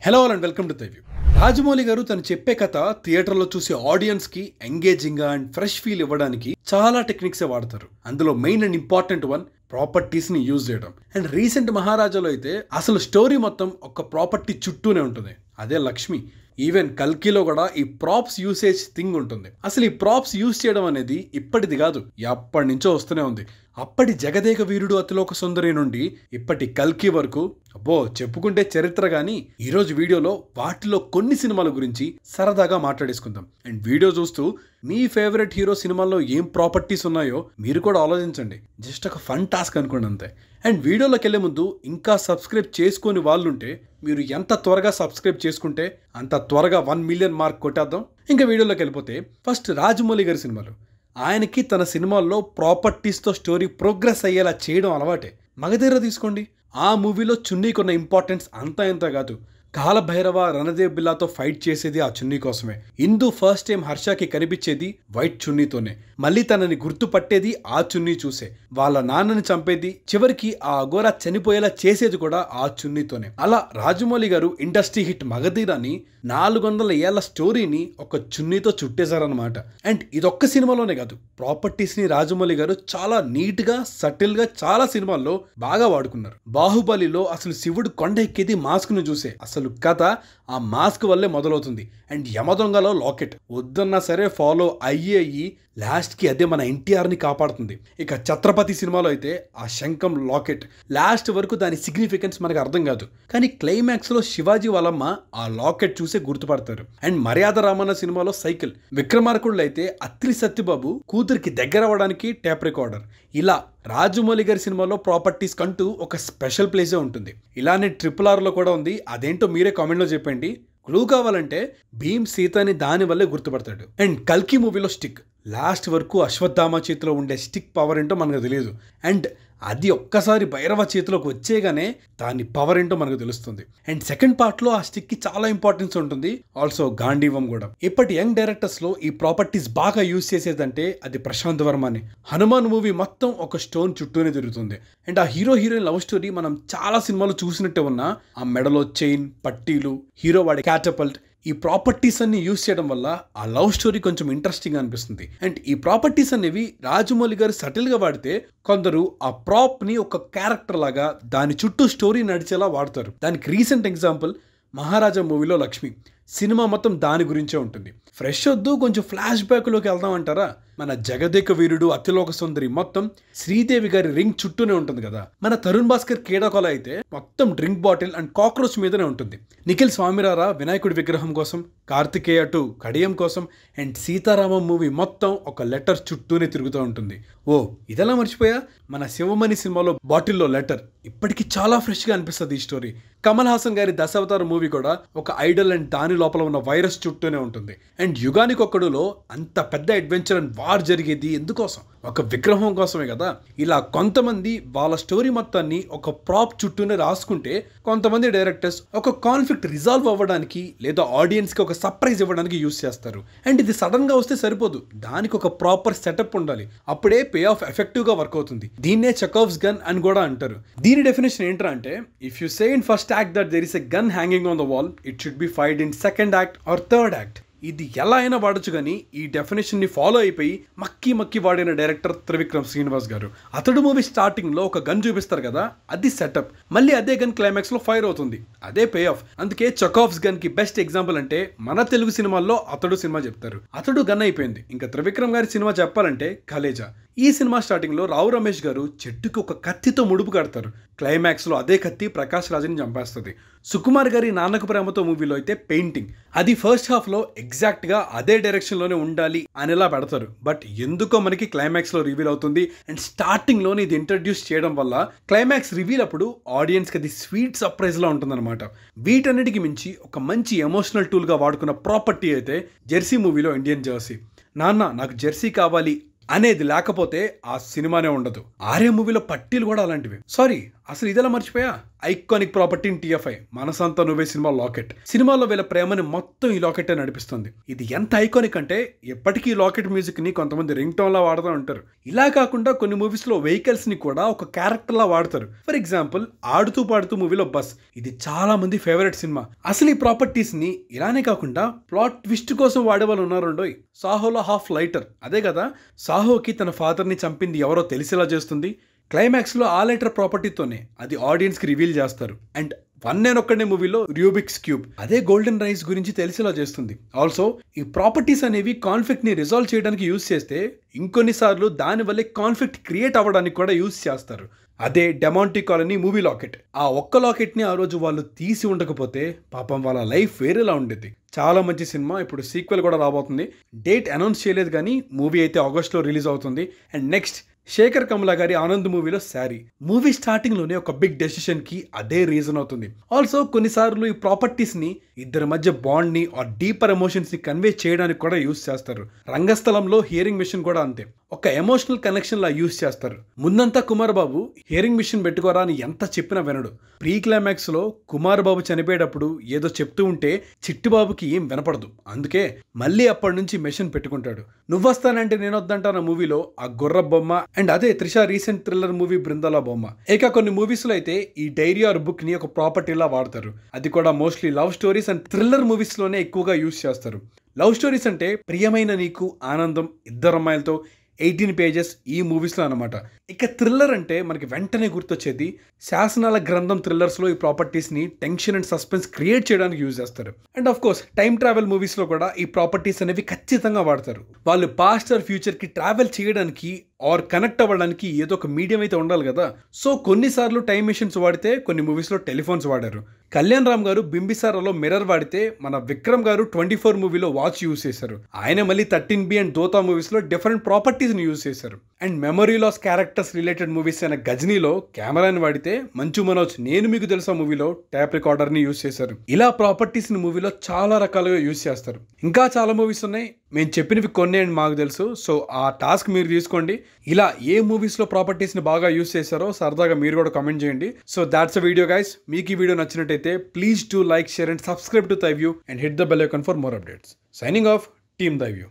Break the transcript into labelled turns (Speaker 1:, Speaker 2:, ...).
Speaker 1: Hello and welcome to review. Rajamouli గారు తను చెప్పే కథ థియేటర్లో చూసే ఆడియన్స్ కి ఎంగేజింగ్ గా అండ్ ఫ్రెష్ ఫీల్ ఇవ్వడానికి చాలా టెక్నిక్స్ వాడతారు. అందులో main and important one properties ని యూజ్ చేయడం. అండ్ రీసెంట్ మహారాజాలో అయితే అసలు స్టోరీ మొత్తం ఒక ప్రాపర్టీ చుట్టూనే ఉంటుంది, అదే లక్ష్మి. ఈవెన్ కల్కిలో కూడా ఈ ప్రాప్స్ యూసేజ్ థింగ్ ఉంటుంది. అసలు ఈ ప్రాప్స్ యూజ్ చేయడం అనేది ఇప్పటిది కాదు, ఎప్పటి నుంచో వస్తూనే ఉంది. అప్పటి జగదేక వీరుడు అతిలోక సుందరి నుండి ఇప్పటి కల్కి వరకు అబ్బో చెప్పుకుంటే చరిత్ర. కానీ ఈరోజు వీడియోలో వాటిలో కొన్ని సినిమాల గురించి సరదాగా మాట్లాడేసుకుందాం. అండ్ వీడియో చూస్తూ మీ ఫేవరెట్ హీరో సినిమాల్లో ఏం ప్రాపర్టీస్ ఉన్నాయో మీరు కూడా ఆలోచించండి. జస్ట్ ఒక ఫన్ టాస్క్ అనుకోండి అంతే. అండ్ వీడియోలోకి వెళ్ళే ముందు ఇంకా సబ్స్క్రైబ్ చేసుకొని వాళ్ళుంటే మీరు ఎంత త్వరగా సబ్స్క్రైబ్ చేసుకుంటే అంత త్వరగా 1 మిలియన్ మార్క్ కొట్టేద్దాం. ఇంకా వీడియోలోకి వెళ్ళిపోతే ఫస్ట్ రాజమౌళి గారి సినిమాలు. ఆయనకి తన సినిమాల్లో ప్రాపర్టీస్తో స్టోరీ ప్రోగ్రెస్ అయ్యేలా చేయడం అలవాటే. మగధీర తీసుకోండి, ఆ మూవీలో చున్నీకి ఉన్న ఇంపార్టెన్స్ అంతా ఇంత కాదు. కాలభైరవ రణదేవ్ బిల్లాతో ఫైట్ చేసేది ఆ చున్నీ కోసమే. ఇందు ఫస్ట్ టైం హర్షకి కనిపించేది వైట్ చున్నీతోనే. మళ్ళీ తనని గుర్తుపట్టేది ఆ చున్నీ చూసే. వాళ్ళ నాన్నని చంపేది, చివరికి ఆ అఘోరా చనిపోయేలా చేసేది కూడా ఆ చున్నీతోనే. అలా రాజమౌళి గారు ఇండస్ట్రీ హిట్ మగధీరాని 400 ఏళ్ల స్టోరీని ఒక చున్నీతో చుట్టేశారనమాట. అండ్ ఇదొక్క సినిమాలోనే కాదు, ప్రాపర్టీస్ ని రాజమౌళి గారు చాలా నీట్ గా సటిల్ గా చాలా సినిమాల్లో బాగా వాడుకున్నారు. బాహుబలిలో అసలు శివుడు కొండ ఎక్కేది మాస్క్ ను చూసే. అసలు కథ ఆ మాస్క్ వల్లే మొదలవుతుంది. అండ్ యమదొంగలో లాకెట్ వద్దన్నా సరే ఫాలో అయ్యి లాస్ట్ కి అదే మన ఎన్టీఆర్ ని కాపాడుతుంది. ఇక ఛత్రపతి సినిమాలో అయితే ఆ శంఖం లాకెట్ లాస్ట్ వరకు దాని సిగ్నిఫికెన్స్ మనకు అర్థం కాదు, కానీ క్లైమాక్స్ లో శివాజీ వాళ్ళమ్మ ఆ లాకెట్ చూసే గుర్తుపడతారు. అండ్ మర్యాద రామన్న సినిమాలో సైకిల్, విక్రమార్కుడులో అయితే అత్రి సత్యబాబు కూతురికి దగ్గర అవ్వడానికి టేప్ రికార్డర్. ఇలా రాజమౌళి గారి సినిమాలో ప్రాపర్టీస్ కంటూ ఒక స్పెషల్ ప్లేసే ఉంటుంది. ఇలానే RRR లో కూడా ఉంది, అదేంటో మీరే కామెంట్లో చెప్పండి. క్లూ కావాలంటే భీమ్ సీతని దాని వల్లే గుర్తుపడతాడు. అండ్ కల్కి మూవీలో స్టిక్, లాస్ట్ వరకు అశ్వత్థామ చేతిలో ఉండే స్టిక్ పవర్ ఏంటో మనకు తెలియదు. అండ్ అది ఒక్కసారి భైరవ చేతిలోకి వచ్చేగానే దాని పవర్ ఏంటో మనకు తెలుస్తుంది. అండ్ సెకండ్ పార్ట్ లో ఆ స్టిక్ కి చాలా ఇంపార్టెన్స్ ఉంటుంది, ఆల్సో గాంధీవం కూడా. ఇప్పటి యంగ్ డైరెక్టర్స్ లో ఈ ప్రాపర్టీస్ బాగా యూజ్ చేసేదంటే అది ప్రశాంత్ వర్మని. హనుమాన్ మూవీ మొత్తం ఒక స్టోన్ చుట్టూనే తిరుగుతుంది. అండ్ ఆ హీరో హీరోయిన్ లవ్ స్టోరీ మనం చాలా సినిమాలు చూసినట్టే ఉన్నా, ఆ మెడలో చైన్, పట్టీలు, హీరో వాడే క్యాటపల్ట్, ఈ ప్రాపర్టీస్ అన్ని యూజ్ చేయడం వల్ల ఆ లవ్ స్టోరీ కొంచెం ఇంట్రెస్టింగ్ అనిపిస్తుంది. అండ్ ఈ ప్రాపర్టీస్ అనేవి రాజమౌళి గారు సటిల్ గా వాడితే, కొందరు ఆ ప్రాప్ ని ఒక క్యారెక్టర్ లాగా దాని చుట్టూ స్టోరీ నడిచేలా వాడతారు. దానికి రీసెంట్ ఎగ్జాంపుల్ మహారాజా మూవీలో లక్ష్మి. సినిమా మొత్తం దాని గురించే ఉంటుంది. ఫ్రెష్ వద్దు, కొంచెం ఫ్లాష్ బ్యాక్ లోకి వెళ్దామంటారా? మన జగదేక వీరుడు అతిలోక సుందరి మొత్తం శ్రీదేవి గారి రింగ్ చుట్టూనే ఉంటుంది కదా. మన తరుణ్ భాస్కర్ కేడాకోల అయితే మొత్తం డ్రింక్ బాటిల్ అండ్ కాక్రోచ్ మీదనే ఉంటుంది. నిఖిల్ స్వామిరారా వినాయకుడి విగ్రహం కోసం, కార్తికేయ 2 కడియం కోసం, అండ్ సీతారామం మూవీ మొత్తం ఒక లెటర్ చుట్టూనే తిరుగుతూ ఉంటుంది. ఓ ఇదెలా మర్చిపోయా, మన శివమణి సినిమాలో బాటిల్లో లెటర్ ఇప్పటికీ చాలా ఫ్రెష్ గా అనిపిస్తుంది ఈ స్టోరీ. కమల్ హాసన్ గారి దశావతార మూవీ కూడా ఒక ఐడల్ అండ్ దాని లోపల ఉన్న వైరస్ చుట్టూనే ఉంటుంది. అండ్ యుగానికొక్కడులో అంత పెద్ద అడ్వెంచర్ అండ్ వార్ జరిగేది ఎందుకోసం? ఒక విగ్రహం కోసమే కదా. ఇలా కొంతమంది వాళ్ళ స్టోరీ మొత్తాన్ని ఒక ప్రాప్ చుట్టూనే రాసుకుంటే, కొంతమంది డైరెక్టర్స్ ఒక కాన్ఫ్లిక్ట్ రిజాల్వ్ అవ్వడానికి లేదా ఆడియన్స్ కి ఒక సర్ప్రైజ్ ఇవ్వడానికి యూస్ చేస్తారు. అండ్ ఇది సడన్ గా వస్తే సరిపోదు, దానికి ఒక ప్రాపర్ సెటప్ ఉండాలి, అప్పుడే పే ఆఫ్ ఎఫెక్టివ్ గా వర్క్ అవుతుంది. దీన్నే చెకోవ్స్ గన్ అని కూడా అంటారు. దీని డెఫినేషన్ ఏంట్రా అంటే, if you say in first act that there is a gun hanging on the wall, it should be fired in second act or third act. ఇది ఎలా అయినా వాడచ్చు, కానీ ఈ డెఫినేషన్ ని ఫాలో అయిపోయి మక్కి వాడిన డైరెక్టర్ త్రివిక్రమ్ శ్రీనివాస్ గారు. అతడు మూవీ స్టార్టింగ్ లో ఒక గన్ చూపిస్తారు కదా, అది సెటప్. మళ్ళీ అదే గన్ క్లైమాక్స్ లో ఫైర్ అవుతుంది, అదే పే ఆఫ్. అందుకే చెకోవ్స్ గన్ కి బెస్ట్ ఎగ్జాంపుల్ అంటే మన తెలుగు సినిమాల్లో అతడు సినిమా చెప్తారు. అతడు గన్ అయిపోయింది. ఇంకా త్రివిక్రమ్ గారి సినిమా చెప్పాలంటే కలేజా. ఈ సినిమా స్టార్టింగ్ లో రావు రమేష్ గారు చెట్టుకి ఒక కత్తితో ముడుపు కడతారు, క్లైమాక్స్ లో అదే కత్తి ప్రకాష్ రాజ్ని చంపేస్తుంది. సుకుమార్ గారి నాన్నకు ప్రేమతో మూవీలో అయితే పెయింటింగ్, అది ఫస్ట్ హాఫ్ లో ఎగ్జాక్ట్ గా అదే డైరెక్షన్ లోనే ఉండాలి అనేలా పెడతారు. బట్ ఎందుకో మనకి క్లైమాక్స్ లో రివీల్ అవుతుంది. అండ్ స్టార్టింగ్ లోనే ఇది ఇంట్రడ్యూస్ చేయడం వల్ల క్లైమాక్స్ రివీల్ అప్పుడు ఆడియన్స్ కి అది స్వీట్ సర్ప్రైజ్ లా ఉంటుందన్నమాట. వీటన్నిటికి మించి ఒక మంచి ఎమోషనల్ టూల్ గా వాడుకున్న ప్రాపర్టీ అయితే జెర్సీ మూవీలో ఇండియన్ జెర్సీ. నాన్న నాకు జెర్సీ కావాలి అనేది లేకపోతే ఆ సినిమానే ఉండదు. ఆర్య మూవీలో పట్టీలు కూడా అలాంటివి. సారీ, అసలు ఇదెలా మర్చిపోయా, ఐకానిక్ ప్రాపర్టీ ఇన్ టీఎఫ్ఐ మనసంతా నువ్వే సినిమా లాకెట్. సినిమాలో వీళ్ళ ప్రేమని మొత్తం ఈ లాకెట్ నడిపిస్తుంది. ఇది ఎంత ఐకానిక్ అంటే ఎప్పటికీ ఈ లాకెట్ మ్యూజిక్ ని కొంతమంది రింగ్ టోన్ లా వాడుతూ ఉంటారు. ఇలా కాకుండా కొన్ని మూవీస్ లో వెహికల్స్ ని కూడా ఒక క్యారెక్టర్ లా వాడతారు. ఫర్ ఎగ్జాంపుల్ ఆడుతూ పాడుతూ మూవీలో బస్, ఇది చాలా మంది ఫేవరెట్ సినిమా. అసలు ఈ ప్రాపర్టీస్ ని ఇలానే కాకుండా ప్లాట్ ట్విస్ట్ కోసం వాడే వాళ్ళు ఉన్నారండోయ్. సాహోలో హాఫ్ లైటర్, అదే కదా సాహోకి తన ఫాదర్ ని చంపింది ఎవరో తెలిసేలా చేస్తుంది. క్లైమాక్స్ లో ఆ లైటర్ ప్రాపర్టీతోనే అది ఆడియన్స్ కి రివీల్ చేస్తారు. అండ్ వన్ నేను ఒక్కడే మూవీలో రూబిక్స్ క్యూబ్ అదే గోల్డెన్ రైస్ గురించి తెలిసేలా చేస్తుంది. ఆల్సో ఈ ప్రాపర్టీస్ అనేవి కాన్ఫ్లిక్ట్ ని రిజాల్వ్ చేయడానికి యూజ్ చేస్తే ఇంకొన్నిసార్లు దాని వల్లే కాన్ఫ్లిక్ట్ క్రియేట్ అవ్వడానికి కూడా యూజ్ చేస్తారు. అదే డెమాంటీ కాలనీ మూవీ లాకెట్. ఆ ఒక్క లాకెట్ ని ఆ రోజు వాళ్ళు తీసి ఉండకపోతే పాపం వాళ్ళ లైఫ్ వేరేలా ఉండేది. చాలా మంచి సినిమా. ఇప్పుడు సీక్వెల్ కూడా రాబోతుంది. డేట్ అనౌన్స్ చేయలేదు కానీ మూవీ అయితే ఆగస్ట్లో రిలీజ్ అవుతుంది. అండ్ నెక్స్ట్ శేఖర్ కమలా గారి ఆనంద్ మూవీలో శారీ. మూవీ స్టార్టింగ్ లోనే ఒక బిగ్ డెసిషన్ కి అదే రీజన్ అవుతుంది. ఆల్సో కొన్నిసార్లు ఈ ప్రాపర్టీస్ ని ఇద్దరి మధ్య బాండ్ ని ఆర్ డీపర్ ఎమోషన్స్ ని కన్వే చేయడానికి కూడా యూస్ చేస్తారు. రంగస్థలంలో హియరింగ్ మిషన్ కూడా అంతే, ఒక ఎమోషనల్ కనెక్షన్ లా యూస్ చేస్తారు. ముందంతా కుమార్ బాబు హియరింగ్ మిషన్ పెట్టుకోరా అని ఎంత చెప్పినా వినడు. ప్రీ క్లైమాక్స్ లో కుమార్ బాబు చనిపోయేటప్పుడు ఏదో చెప్తూ ఉంటే చిట్టుబాబుకి ఏం వినపడదు. అందుకే మళ్ళీ అప్పటి నుంచి మెషిన్ పెట్టుకుంటాడు. నువ్వొస్తానంటే నేను వద్దంటాను మూవీలో ఆ గుర్ర బొమ్మ. అండ్ అదే త్రిష రీసెంట్ థ్రిల్లర్ మూవీ బృందాల బొమ్మ. ఇక కొన్ని మూవీస్ లో అయితే ఈ డైరీ ఆర్ బుక్ ని ఒక ప్రాపర్టీలా వాడతారు. అది కూడా mostly love stories and thriller movies లోనే ఎక్కువగా యూజ్ చేస్తారు. లవ్ స్టోరీస్ అంటే ప్రియమైన నీకు, ఆనందం, ఇద్దరు అమ్మాయిలతో, 18 పేజెస్ ఈ మూవీస్లో అనమాట. ఇక థ్రిల్లర్ అంటే మనకి వెంటనే గుర్తొచ్చేది శాసనాల గ్రంథం థ్రిల్లర్స్లో ఈ ప్రాపర్టీస్ని టెన్షన్ అండ్ సస్పెన్స్ క్రియేట్ చేయడానికి యూజ్ చేస్తారు. And of course time travel మూవీస్లో కూడా ఈ ప్రాపర్టీస్ అనేవి ఖచ్చితంగా వాడతారు. వాళ్ళు పాస్ట్ ఆర్ ఫ్యూచర్కి ట్రావెల్ చేయడానికి ఆర్ కనెక్ట్ అవ్వడానికి ఏదో ఒక మీడియం అయితే ఉండాలి కదా. సో కొన్నిసార్లు టైమ్ మిషన్స్ వాడితే కొన్ని మూవీస్లో టెలిఫోన్స్ వాడారు. కళ్యాణ్ రామ్ గారు బింబిసారాలో మిర్రర్ వాడితే మన విక్రమ్ గారు 24 మూవీలో వాచ్ యూజ్ చేశారు. ఆయన మళ్ళీ 13B అండ్ దోతా మూవీస్లో డిఫరెంట్ ప్రాపర్టీస్ని యూజ్ చేశారు. And memory loss characters related movies అయిన గజనీలో కెమెరాని వాడితే మంచు మనోజ్ నేను మీకు తెలుసా మూవీలో ట్యాప్ రికార్డర్ని యూజ్ చేశారు. ఇలా ప్రాపర్టీస్ని మూవీలో చాలా రకాలుగా యూజ్ చేస్తారు. ఇంకా చాలా మూవీస్ ఉన్నాయి, మేము చెప్పినవి కొన్ని అండ్ మాకు తెలుసు. సో ఆ టాస్క్ మీరు తీసుకోండి. ఇలా ఏ మూవీస్లో ప్రాపర్టీస్ని బాగా యూజ్ చేశారో సరదాగా మీరు కూడా కామెంట్ చేయండి. So that's a video guys. మీకు ఈ వీడియో నచ్చినట్టయితే please do like, share and subscribe to Thy View and hit the bell icon for more updates. Signing off, team Thy view.